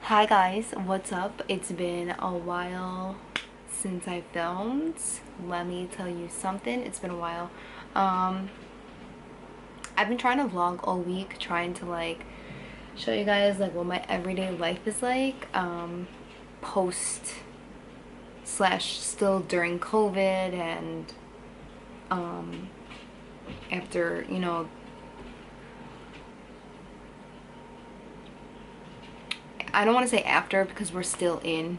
Hi guys, what's up? It's been a while since I filmed. Let me tell you something. It's been a while. Um I've been trying to vlog all week, trying to show you guys what my everyday life is like post slash still during COVID and um after, I don't want to say after because we're still in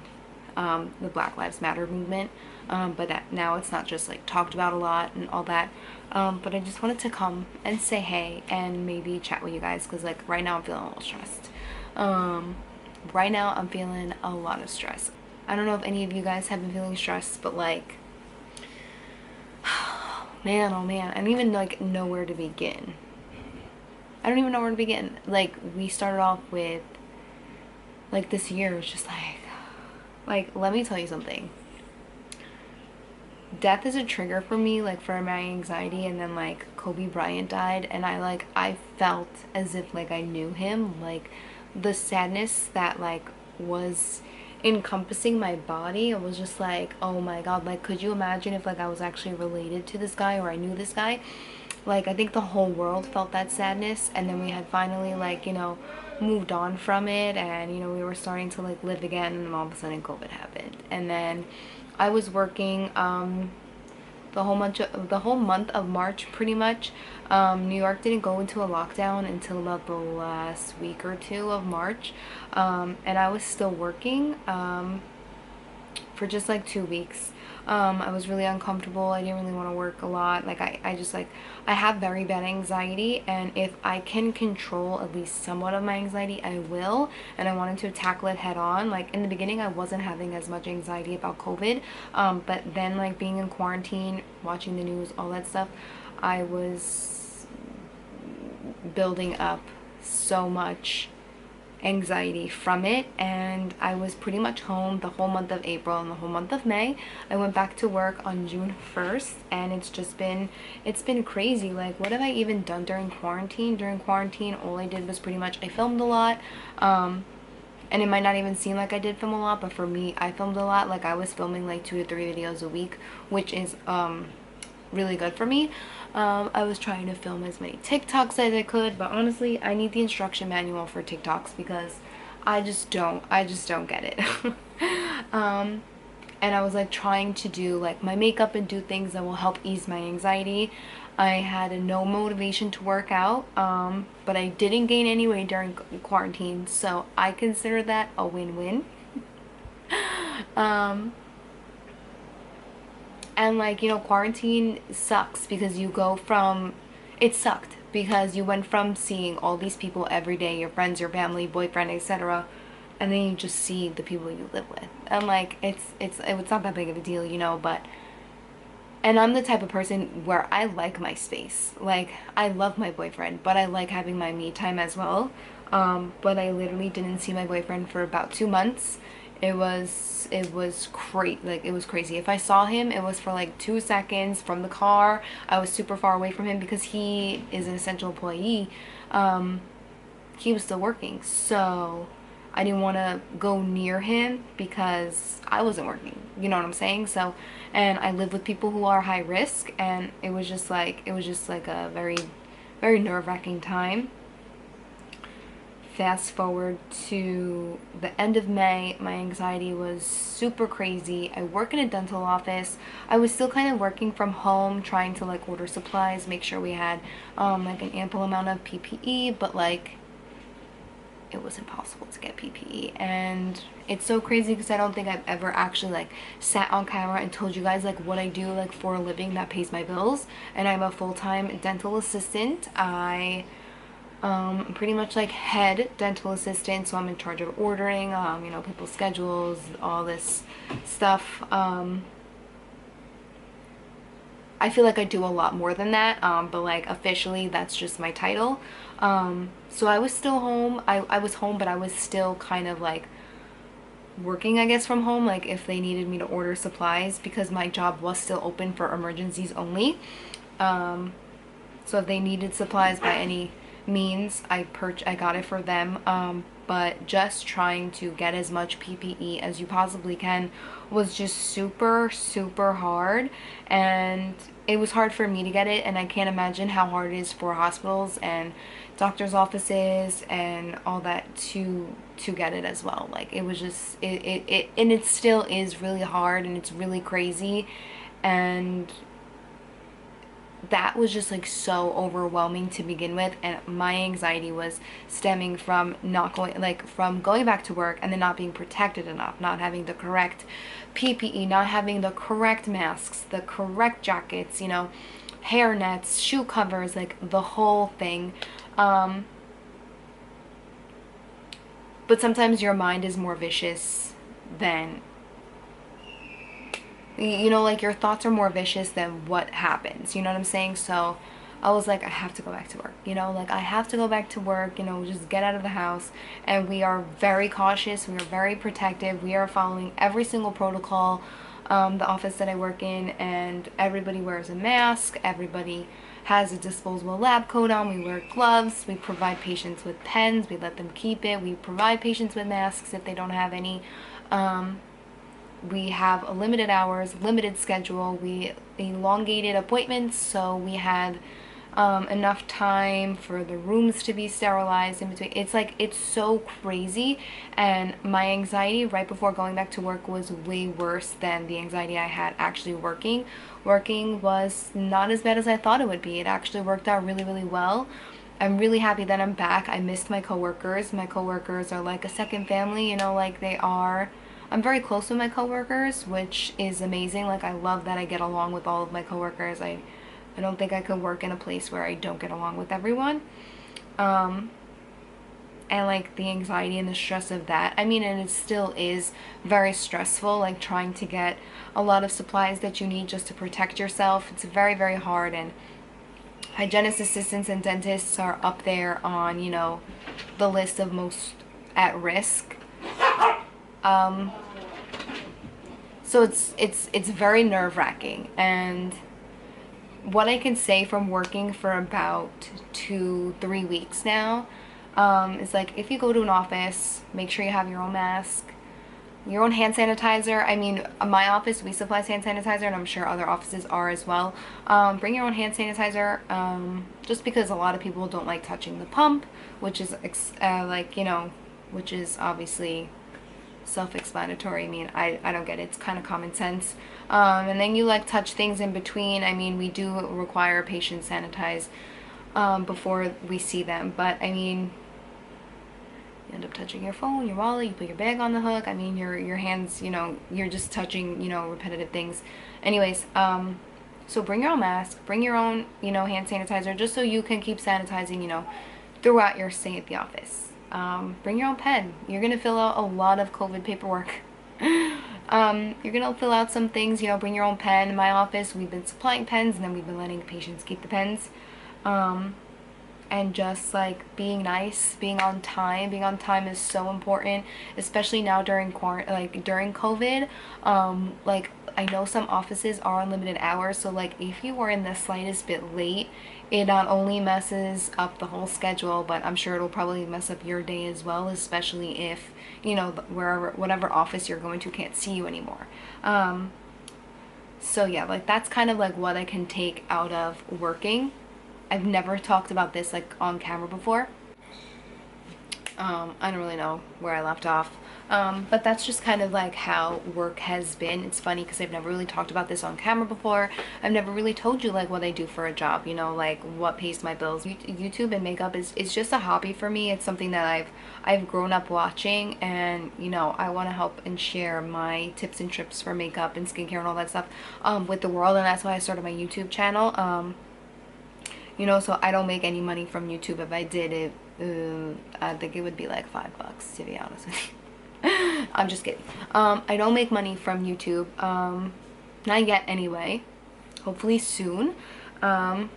the Black Lives Matter movement, but that now it's not just talked about a lot and all that. But I just wanted to come and say hey and maybe chat with you guys because right now I'm feeling a little stressed. Right now I'm feeling a lot of stress. I don't know if any of you guys have been feeling stressed, but man, oh man, I don't even know where to begin. I don't even know where to begin. We started off with this year was just let me tell you something. Death is a trigger for me, for my anxiety, and then Kobe Bryant died and I felt as if I knew him. The sadness that was encompassing my body, it was just oh my god, could you imagine if I was actually related to this guy or I knew this guy? I think the whole world felt that sadness, and then we had finally moved on from it, and we were starting to live again, and then all of a sudden COVID happened. And then I was working the whole month of March pretty much. New York didn't go into a lockdown until about the last week or two of March, and I was still working for just 2 weeks. I was really uncomfortable. I didn't really want to work a lot. I just I have very bad anxiety, and if I can control at least somewhat of my anxiety, I will. And I wanted to tackle it head on. In the beginning, I wasn't having as much anxiety about COVID, but then being in quarantine, watching the news, all that stuff, I was building up so much anxiety from it, and I was pretty much home the whole month of April and the whole month of May. I went back to work on June 1st, and it's been crazy. What have I even done during quarantine? During quarantine, all I did was pretty much I filmed a lot, and it might not even seem like I did film a lot, but for me, I filmed a lot. I was filming 2 to 3 videos a week, which is really good for me. I was trying to film as many TikToks as I could, but honestly, I need the instruction manual for TikToks because I just don't get it. And I was trying to do my makeup and do things that will help ease my anxiety. I had no motivation to work out, but I didn't gain any weight during quarantine, so I consider that a win-win. And quarantine sucks because you go from, it sucked because you went from seeing all these people every day, your friends, your family, boyfriend, etc., and then you just see the people you live with, and it's not that big of a deal, but, and I'm the type of person where I like my space. I love my boyfriend, but I like having my me time as well. But I literally didn't see my boyfriend for about 2 months. It was great. It was crazy. If I saw him, it was for 2 seconds from the car. I was super far away from him because he is an essential employee. He was still working, so I didn't want to go near him because I wasn't working. You know what I'm saying? So, and I live with people who are high risk, and it was just a very, very nerve-wracking time. Fast forward to the end of May, my anxiety was super crazy. I work in a dental office. I was still kind of working from home, trying to order supplies, make sure we had an ample amount of PPE, but it was impossible to get PPE. And it's so crazy because I don't think I've ever actually sat on camera and told you guys what I do for a living that pays my bills. And I'm a full-time dental assistant. I'm pretty much head dental assistant, so I'm in charge of ordering people's schedules, all this stuff. I feel I do a lot more than that, but officially that's just my title. So I was still home. I was home, but I was still kind of working, I guess, from home, if they needed me to order supplies, because my job was still open for emergencies only. So if they needed supplies by any means, I got it for them. but just trying to get as much PPE as you possibly can was just super, super hard. And it was hard for me to get it, and I can't imagine how hard it is for hospitals and doctors' offices and all that to get it as well. Like, it was just it and it still is really hard, and it's really crazy. And that was just like so overwhelming to begin with, and my anxiety was stemming from not going, like, from going back to work and then not being protected enough, not having the correct PPE, not having the correct masks, the correct jackets, you know, hair nets, shoe covers, like the whole thing. But sometimes your mind is more vicious than, you know, like your thoughts are more vicious than what happens, you know what I'm saying? So I was like, I have to go back to work, you know, like I have to go back to work, you know, just get out of the house. And we are very cautious, we are very protective, we are following every single protocol, the office that I work in, and everybody wears a mask, everybody has a disposable lab coat on, we wear gloves, we provide patients with pens, we let them keep it, we provide patients with masks if they don't have any. We have a limited hours, limited schedule. We elongated appointments, so we had enough time for the rooms to be sterilized in between. It's like, it's so crazy, and my anxiety right before going back to work was way worse than the anxiety I had actually working. Working was not as bad as I thought it would be. It actually worked out really, really well. I'm really happy that I'm back. I missed my coworkers. My coworkers are like a second family, you know, like they are. I'm very close with my coworkers, which is amazing. Like, I love that I get along with all of my coworkers. I don't think I could work in a place where I don't get along with everyone. And like the anxiety and the stress of that. I mean, and it still is very stressful, like trying to get a lot of supplies that you need just to protect yourself. It's very, very hard. And hygienist assistants and dentists are up there on, you know, the list of most at risk. So it's very nerve-wracking. And what I can say from working for about 2-3 weeks now, is like, if you go to an office, make sure you have your own mask, your own hand sanitizer. I mean, my office, we supply hand sanitizer, and I'm sure other offices are as well. Bring your own hand sanitizer, just because a lot of people don't like touching the pump, which is like, you know, which is obviously self-explanatory. I mean, I don't get it. It's kind of common sense. And then you like touch things in between. I mean, we do require patients sanitize before we see them, but I mean, you end up touching your phone, your wallet, you put your bag on the hook. I mean, your hands, you know, you're just touching, you know, repetitive things. Anyways, so bring your own mask, bring your own, you know, hand sanitizer, just so you can keep sanitizing, you know, throughout your stay at the office. Bring your own pen. You're gonna fill out a lot of COVID paperwork. You're gonna fill out some things, you know, bring your own pen. In my office, we've been supplying pens, and then we've been letting patients keep the pens. And just like being nice, being on time. Being on time is so important, especially now during during COVID. Like, I know some offices are on limited hours, so like if you were in the slightest bit late, it not only messes up the whole schedule, but I'm sure it'll probably mess up your day as well, especially if, you know, whatever office you're going to can't see you anymore. So yeah, like that's kind of like what I can take out of working. I've never talked about this like on camera before. I don't really know where I left off. But that's just kind of like how work has been. It's funny because I've never really talked about this on camera before. I've never really told you like what I do for a job, you know, like what pays my bills. YouTube and makeup is just a hobby for me. It's something that I've grown up watching, and you know, I want to help and share my tips and tricks for makeup and skincare and all that stuff with the world, and that's why I started my YouTube channel. You know, so I don't make any money from YouTube. If I did it, I think it would be like $5, to be honest with you. I'm just kidding. I don't make money from YouTube, not yet anyway, hopefully soon. So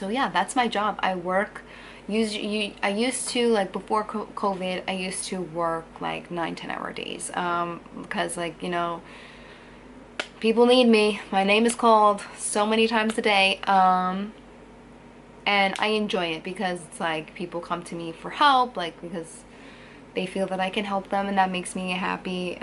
yeah, that's my job. I work, I used to, like before COVID, I used to work like 9-10 hour days, because like, you know, people need me. My name is called so many times a day. and I enjoy it because it's like people come to me for help, like because they feel that I can help them, and that makes me happy.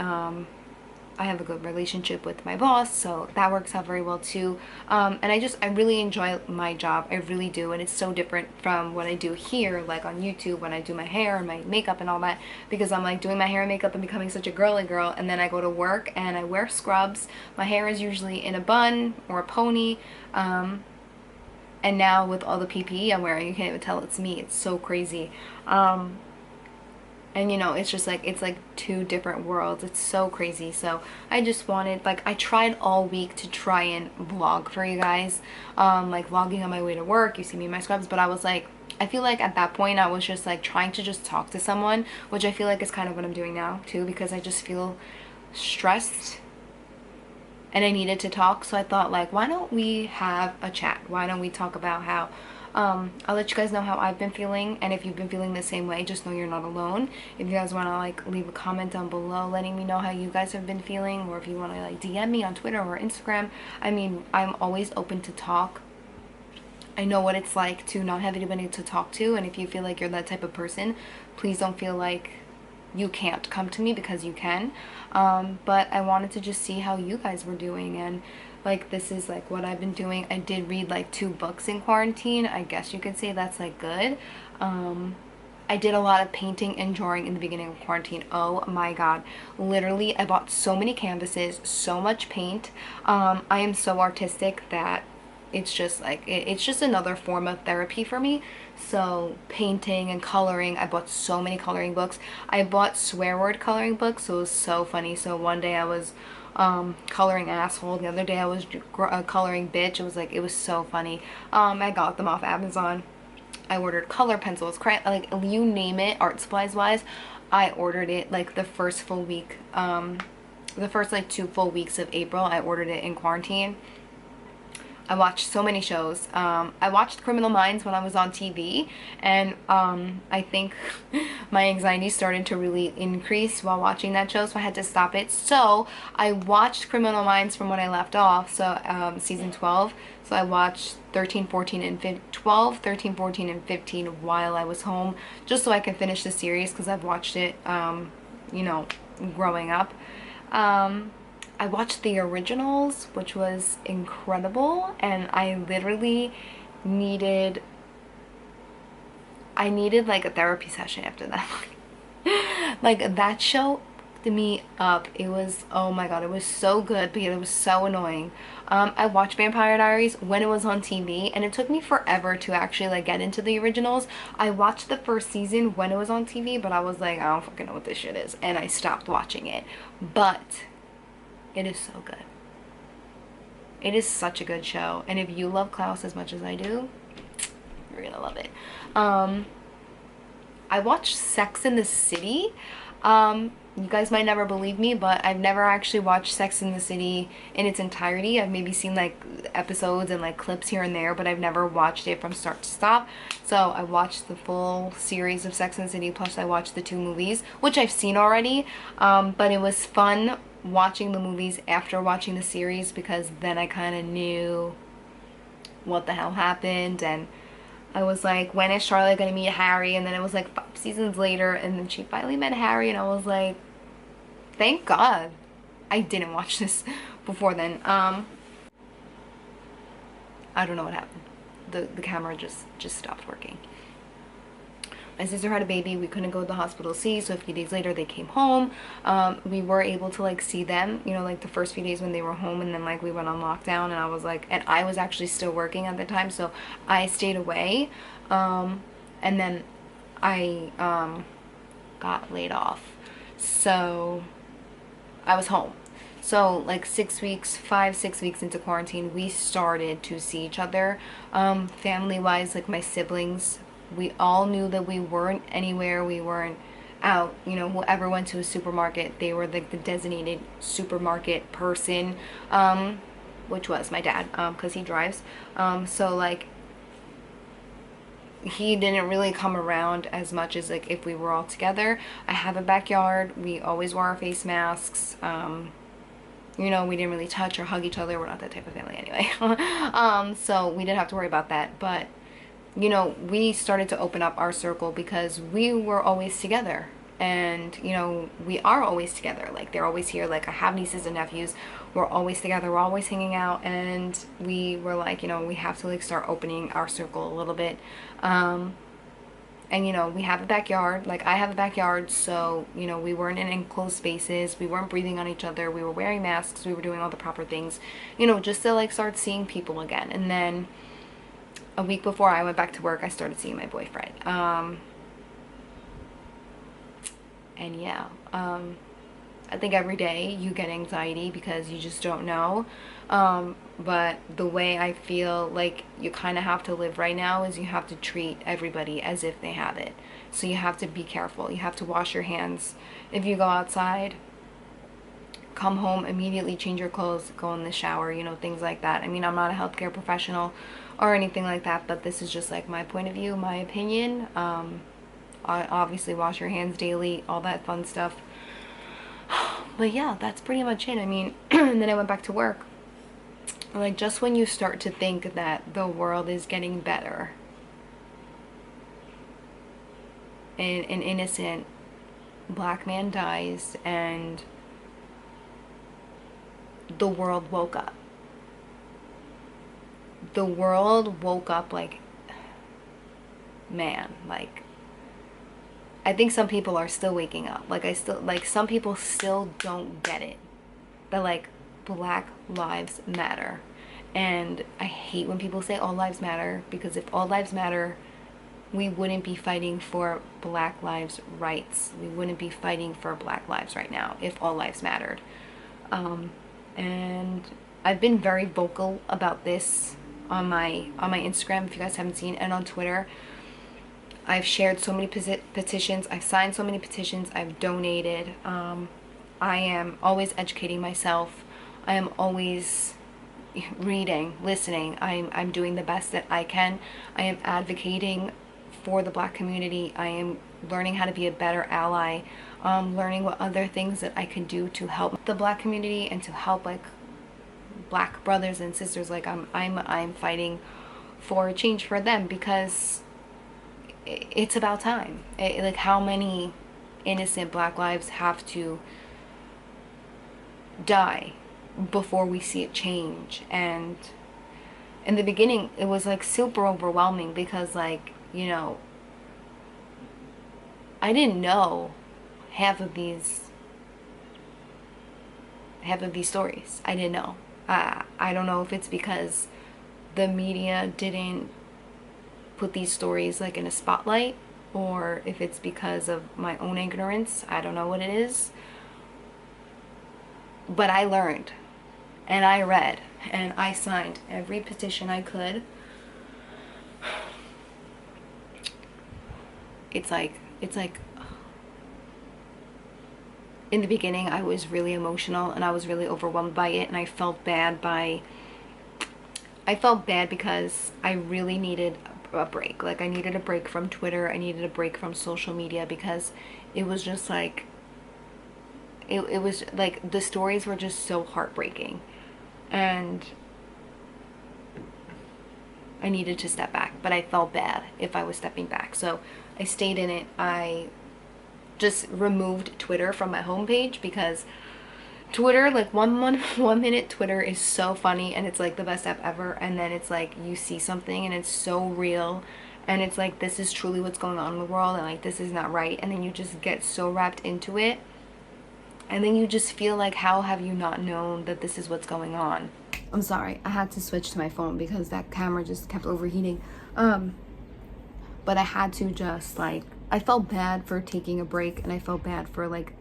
I have a good relationship with my boss, so that works out very well too. And I really enjoy my job. I really do. And it's so different from what I do here, like on YouTube when I do my hair and my makeup and all that, because I'm like doing my hair and makeup and becoming such a girly girl. And then I go to work and I wear scrubs. My hair is usually in a bun or a pony. And now with all the PPE I'm wearing, you can't even tell it's me. It's so crazy. And you know, it's just like, it's like two different worlds. It's so crazy. So I just wanted, like, I tried all week to try and vlog for you guys, like vlogging on my way to work. You see me in my scrubs, but I was like, I feel like at that point I was just like trying to just talk to someone, which I feel like is kind of what I'm doing now too, because I just feel stressed and I needed to talk. So I thought, like, why don't we have a chat? Why don't we talk about how I'll let you guys know how I've been feeling, and if you've been feeling the same way, just know you're not alone. If you guys want to like leave a comment down below letting me know how you guys have been feeling, or if you want to like DM me on Twitter or Instagram, I mean, I'm always open to talk. I know what it's like to not have anybody to talk to, and if you feel like you're that type of person, please don't feel like you can't come to me, because you can. But I wanted to just see how you guys were doing, and like, this is like what I've been doing. I did read like 2 books in quarantine. I guess you could say that's like good. I did a lot of painting and drawing in the beginning of quarantine. Oh my god, literally I bought so many canvases, so much paint. I am so artistic that it's just like, it's just another form of therapy for me. So painting and coloring, I bought so many coloring books. I bought swear word coloring books, so it was so funny. So one day I was coloring asshole, the other day I was coloring bitch. It was like, it was so funny. I got them off Amazon. I ordered color pencils, like you name it, art supplies wise, I ordered it like the first full week, the first like 2 full weeks of April. I ordered it in quarantine. I watched so many shows. I watched Criminal Minds when I was on TV, and I think my anxiety started to really increase while watching that show, so I had to stop it. So I watched Criminal Minds from when I left off, so season 12. So I watched 13, 14, and 12, 13, 14, and 15 while I was home, just so I can finish the series, because I've watched it, you know, growing up. I watched the originals, which was incredible, and I literally needed like a therapy session after that. Like, that show fucked me up. It was, oh my god, it was so good, but it was so annoying. I watched Vampire Diaries when it was on TV, and it took me forever to actually like get into the originals. I watched the first season when it was on TV, but I was like, I don't fucking know what this shit is, and I stopped watching it. But it is so good. It is such a good show. And if you love Klaus as much as I do, you're gonna love it. I watched Sex in the City. You guys might never believe me, but I've never actually watched Sex in the City in its entirety. I've maybe seen like episodes and like clips here and there, but I've never watched it from start to stop. So I watched the full series of Sex in the City, plus I watched the 2 movies, which I've seen already. But it was fun watching the movies after watching the series, because then I kind of knew what the hell happened, and I was like, when is Charlotte gonna meet Harry? And then it was like 5 seasons later, and then she finally met Harry, and I was like, thank god I didn't watch this before then. I don't know what happened. The camera just stopped working. My sister had a baby. We couldn't go to the hospital to see, so a few days later they came home. We were able to like see them, you know, like the first few days when they were home, and then like we went on lockdown, and I was like, and I was actually still working at the time, so I stayed away. And then I got laid off, so I was home. So like 6 weeks, 5-6 weeks into quarantine, we started to see each other. Family wise, like my siblings, we all knew that we weren't anywhere, we weren't out. You know, whoever went to a supermarket, they were like the designated supermarket person, which was my dad, because he drives. So like, he didn't really come around as much as like if we were all together. I have a backyard. We always wore our face masks. You know, we didn't really touch or hug each other. We're not that type of family anyway. So we didn't have to worry about that. But you know, we started to open up our circle because we were always together. And, you know, we are always together. Like, they're always here. Like, I have nieces and nephews. We're always together. We're always hanging out. And we were like, you know, we have to, like, start opening our circle a little bit. And, you know, we have a backyard. Like, I have a backyard. So, you know, we weren't in enclosed spaces. We weren't breathing on each other. We were wearing masks. We were doing all the proper things, you know, just to, like, start seeing people again. And then a week before I went back to work, I started seeing my boyfriend. And yeah, I think every day you get anxiety because you just don't know. But the way I feel like you kind of have to live right now is you have to treat everybody as if they have it. So you have to be careful. You have to wash your hands. If you go outside, come home, immediately change your clothes, go in the shower, you know, things like that. I mean, I'm not a healthcare professional or anything like that, but this is just like my point of view, my opinion. Obviously wash your hands daily, all that fun stuff. But yeah, that's pretty much it. I mean, and then I went back to work. Like, just when you start to think that the world is getting better, and an innocent black man dies, and the world woke up. The world woke up like, man, like, I think some people are still waking up. Like, some people still don't get it. That, like, Black Lives Matter. And I hate when people say all lives matter, because if all lives matter, we wouldn't be fighting for Black lives' rights. We wouldn't be fighting for Black lives right now if all lives mattered. And I've been very vocal about this on my Instagram, if you guys haven't seen, and on Twitter. I've shared so many petitions. I've signed so many petitions. I've donated. I am always educating myself. I am always reading, listening. I'm doing the best that I can. I am advocating for the Black community. I am learning how to be a better ally. Learning what other things that I can do to help the Black community and to help, like, Black brothers and sisters. Like, I'm fighting for a change for them, because it's about time. Like, how many innocent Black lives have to die before we see it change? And in the beginning, it was, like, super overwhelming, because, like, you know, I didn't know half of these stories. I didn't know. I don't know if it's because the media didn't put these stories, like, in a spotlight, or if it's because of my own ignorance. I don't know what it is. But I learned, and I read, and I signed every petition I could. It's like in the beginning I was really emotional and I was really overwhelmed by it, and I felt bad because I really needed a break. Like, I needed a break from Twitter. I needed a break from social media, because it was just like, it was like, the stories were just so heartbreaking, and I needed to step back. But I felt bad if I was stepping back, so I stayed in it. I just removed Twitter from my homepage, because Twitter, like, one minute Twitter is so funny and it's like the best app ever, and then it's like you see something and it's so real, and it's like, this is truly what's going on in the world, and, like, this is not right, and then you just get so wrapped into it, and then you just feel like, how have you not known that this is what's going on? I'm sorry, I had to switch to my phone because that camera just kept overheating. But I had to just, like, I felt bad for taking a break, and I felt bad for, like,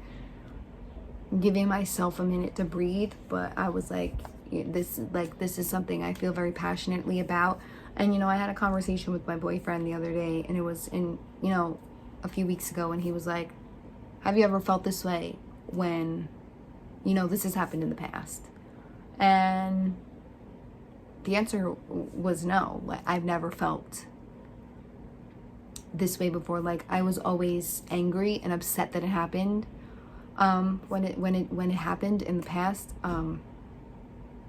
giving myself a minute to breathe. But I was like, this is something I feel very passionately about. And, you know, I had a conversation with my boyfriend the other day, and it was a few weeks ago, and he was like, have you ever felt this way when, you know, this has happened in the past? And the answer was no. Like, I've never felt this way before. Like, I was always angry and upset that it happened, when it happened in the past.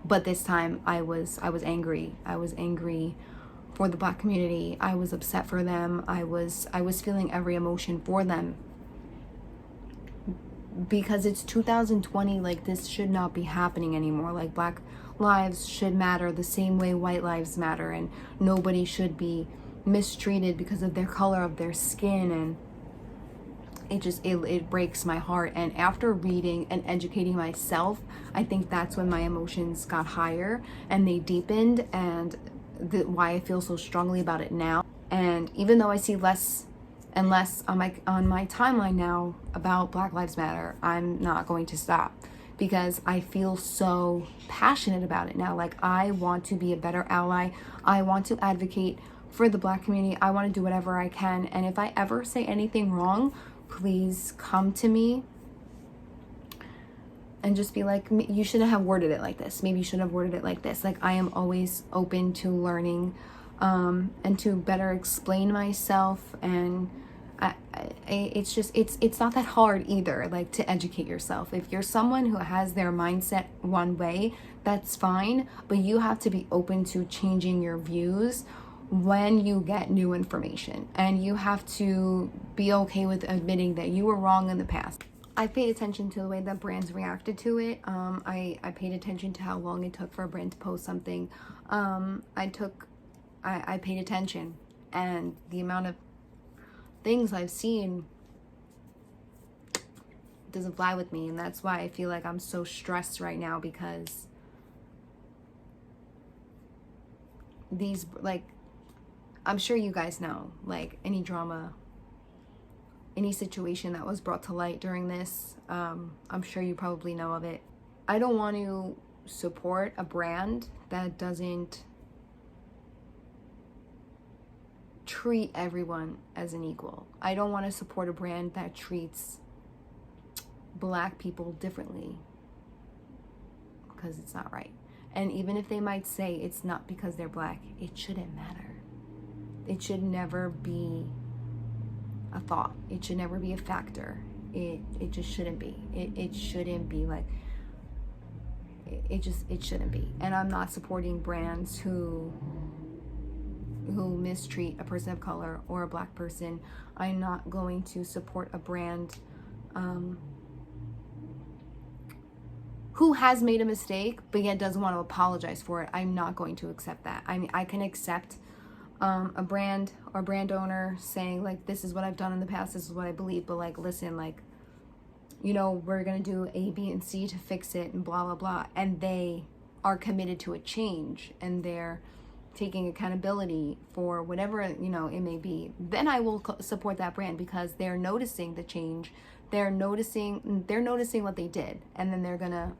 But this time I was angry. I was angry for the Black community. I was upset for them. I was feeling every emotion for them, because it's 2020. Like, this should not be happening anymore. Like, Black lives should matter the same way white lives matter, and nobody should be mistreated because of their color of their skin. And it breaks my heart. And after reading and educating myself, I think that's when my emotions got higher and they deepened, and why I feel so strongly about it now. And even though I see less and less on my timeline now about Black Lives Matter, I'm not going to stop, because I feel so passionate about it now. Like, I want to be a better ally. I want to advocate for the Black community. I want to do whatever I can. And if I ever say anything wrong, please come to me and just be like, you shouldn't have worded it like this. Maybe you should have worded it like this. Like, I am always open to learning, and to better explain myself. And it's not that hard either, like, to educate yourself. If you're someone who has their mindset one way, that's fine, but you have to be open to changing your views when you get new information, and you have to be okay with admitting that you were wrong in the past. I paid attention to the way that brands reacted to it. I paid attention to how long it took for a brand to post something. I paid attention, and the amount of things I've seen doesn't fly with me. And that's why I feel like I'm so stressed right now, because these, like, I'm sure you guys know, like, any drama, any situation that was brought to light during this, I'm sure you probably know of it. I don't want to support a brand that doesn't treat everyone as an equal. I don't want to support a brand that treats Black people differently, because it's not right. And even if they might say it's not because they're Black, it shouldn't matter. It should never be a thought. It should never be a factor. It just shouldn't be. It shouldn't be like, it shouldn't be. And I'm not supporting brands who mistreat a person of color or a Black person. I'm not going to support a brand who has made a mistake but yet doesn't want to apologize for it. I'm not going to accept that. I mean, I can accept a brand or brand owner saying, like, this is what I've done in the past, this is what I believe, but, like, listen, like, you know, we're gonna do A, B, and C to fix it, and blah blah blah, and they are committed to a change, and they're taking accountability for whatever, you know, it may be, then I will support that brand, because they're noticing the change, they're noticing what they did, and then they're gonna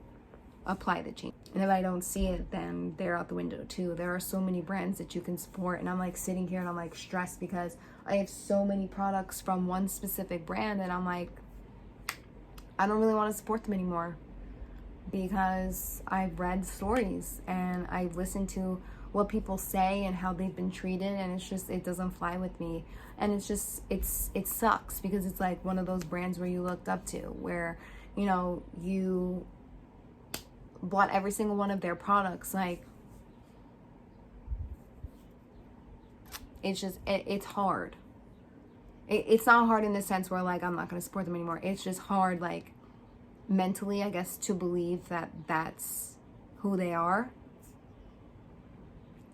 apply the change. And if I don't see it, then they're out the window too. There are so many brands that you can support, and I'm like sitting here and I'm like stressed, because I have so many products from one specific brand, and I'm like, I don't really want to support them anymore, because I've read stories and I've listened to what people say and how they've been treated, and it's just, it doesn't fly with me. And it's just, it sucks, because it's like one of those brands where you looked up to, where, you know, you bought every single one of their products. Like, it's just, it's hard. It's not hard in the sense where, like, I'm not going to support them anymore. It's just hard, like, mentally, I guess, to believe that that's who they are.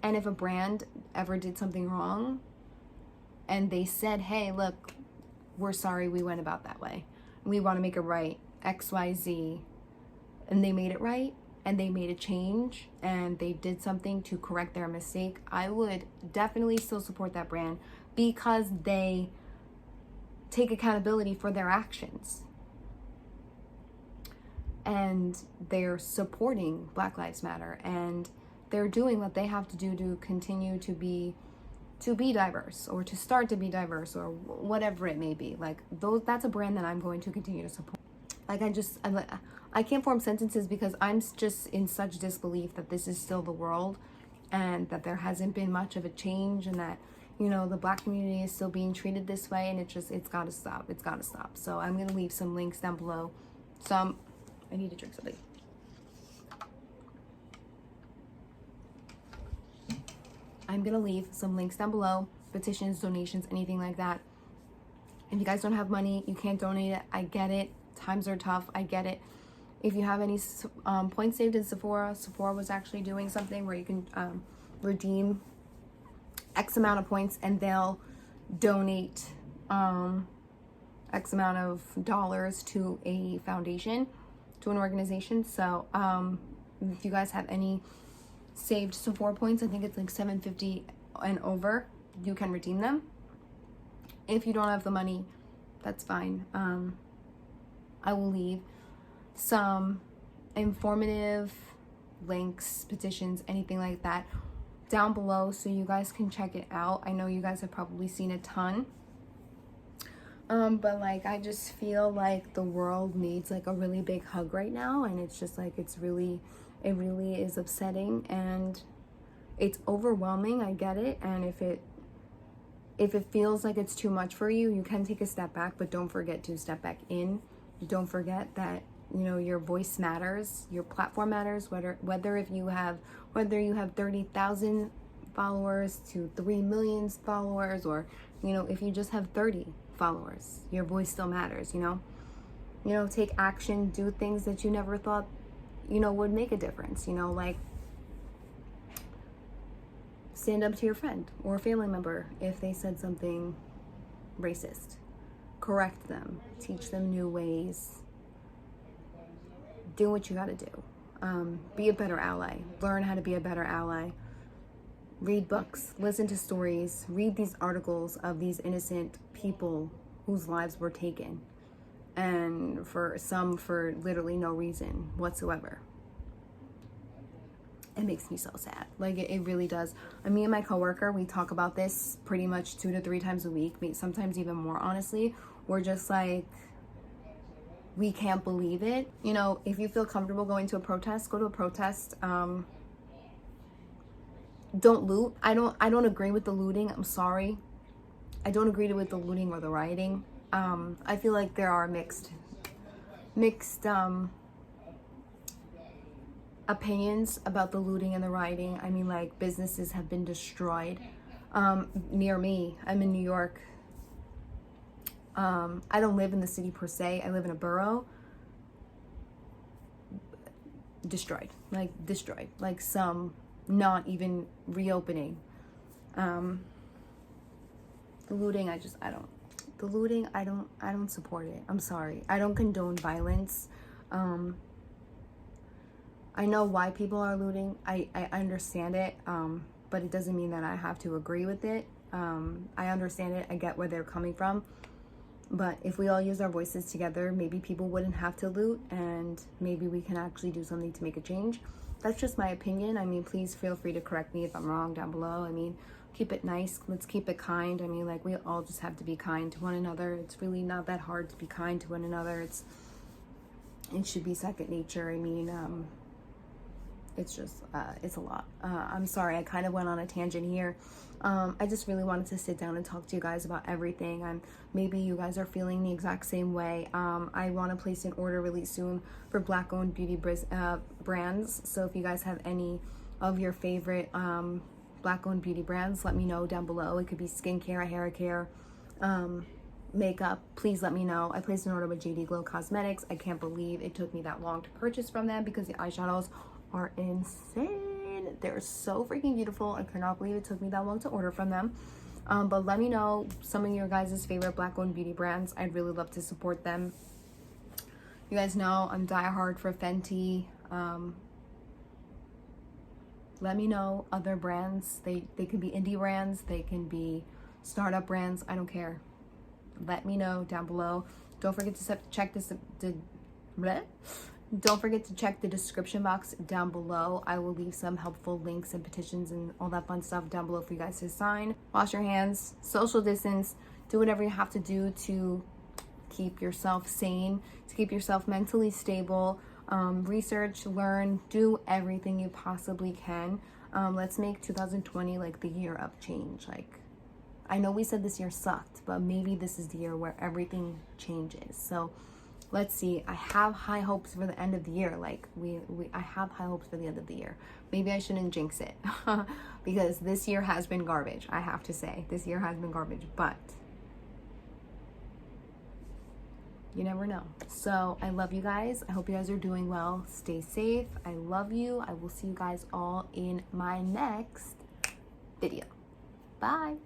And if a brand ever did something wrong and they said, hey, look, we're sorry we went about that way, we want to make it right, XYZ, and they made it right, and they made a change, and they did something to correct their mistake, I would definitely still support that brand, because they take accountability for their actions, and they're supporting Black Lives Matter, and they're doing what they have to do to continue to be diverse, or to start to be diverse, or whatever it may be. Like, that's a brand that I'm going to continue to support. Like, I can't form sentences, because I'm just in such disbelief that this is still the world, and that there hasn't been much of a change, and that, you know, the Black community is still being treated this way, and it's gotta stop. It's gotta stop. So I'm gonna leave some links down below. I need to drink something. I'm gonna leave some links down below, petitions, donations, anything like that. If you guys don't have money, you can't donate it, I get it. Times are tough, I get it. If you have any points saved in Sephora was actually doing something where you can redeem X amount of points and they'll donate X amount of dollars to a foundation, to an organization. So if you guys have any saved Sephora points, I think it's like 750 and over, you can redeem them. If you don't have the money, that's fine. I will leave some informative links, petitions, anything like that down below so you guys can check it out. I know you guys have probably seen a ton. But like, I just feel like the world needs like a really big hug right now, and it's just like, it really is upsetting and it's overwhelming. I get it. And if it feels like it's too much for you, you can take a step back, but don't forget to step back in. Don't forget that, you know, your voice matters, your platform matters, whether you have 30,000 followers to 3 million followers, or, you know, if you just have 30 followers, your voice still matters, you know, take action, do things that you never thought, you know, would make a difference, you know, like stand up to your friend or a family member if they said something racist. Correct them, teach them new ways, do what you gotta do. Be a better ally, learn how to be a better ally. Read books, listen to stories, read these articles of these innocent people whose lives were taken, and for some for literally no reason whatsoever. It makes me so sad. Like, it really does. Me and my coworker, we talk about this pretty much 2 to 3 times a week, sometimes even more, honestly. We're just like, we can't believe it. You know, if you feel comfortable going to a protest, go to a protest. Don't loot. I don't agree with the looting. I'm sorry. I don't agree with the looting or the rioting. I feel like there are mixed opinions about the looting and the rioting. I mean, like, businesses have been destroyed. Near me, I'm in New York. I don't live in the city per se. I live in a borough. Destroyed. Like some not even reopening. The looting, I don't support it. I'm sorry. I don't condone violence. I know why people are looting. I understand it. But it doesn't mean that I have to agree with it. I understand it. I get where they're coming from. But if we all use our voices together, maybe people wouldn't have to loot, and maybe we can actually do something to make a change. That's just my opinion. I mean, please feel free to correct me if I'm wrong down below. I mean, keep it nice. Let's keep it kind. I mean, like, we all just have to be kind to one another. It's really not that hard to be kind to one another. It should be second nature. I mean, it's just, it's a lot. I'm sorry, I kind of went on a tangent here. I just really wanted to sit down and talk to you guys about everything. Maybe you guys are feeling the exact same way. I want to place an order really soon for Black-owned beauty brands. So if you guys have any of your favorite Black-owned beauty brands, let me know down below. It could be skincare, hair care, makeup. Please let me know. I placed an order with JD Glow Cosmetics. I can't believe it took me that long to purchase from them because the eyeshadows are insane. They're so freaking beautiful. I cannot believe it took me that long to order from them. But let me know some of your guys' favorite Black-owned beauty brands. I'd really love to support them. You guys know I'm diehard for Fenty. Let me know other brands. They can be indie brands. They can be startup brands. I don't care. Let me know down below. Don't forget to check this. Don't forget to check the description box down below. I will leave some helpful links and petitions and all that fun stuff down below for you guys to sign. Wash your hands, social distance, do whatever you have to do to keep yourself sane, to keep yourself mentally stable. Research, learn, do everything you possibly can. Let's make 2020 like the year of change. Like, I know we said this year sucked, but maybe this is the year where everything changes. So let's see. I have high hopes for the end of the year. Like I have high hopes for the end of the year. Maybe I shouldn't jinx it because this year has been garbage. I have to say, this year has been garbage, but you never know. So I love you guys. I hope you guys are doing well. Stay safe. I love you. I will see you guys all in my next video. Bye.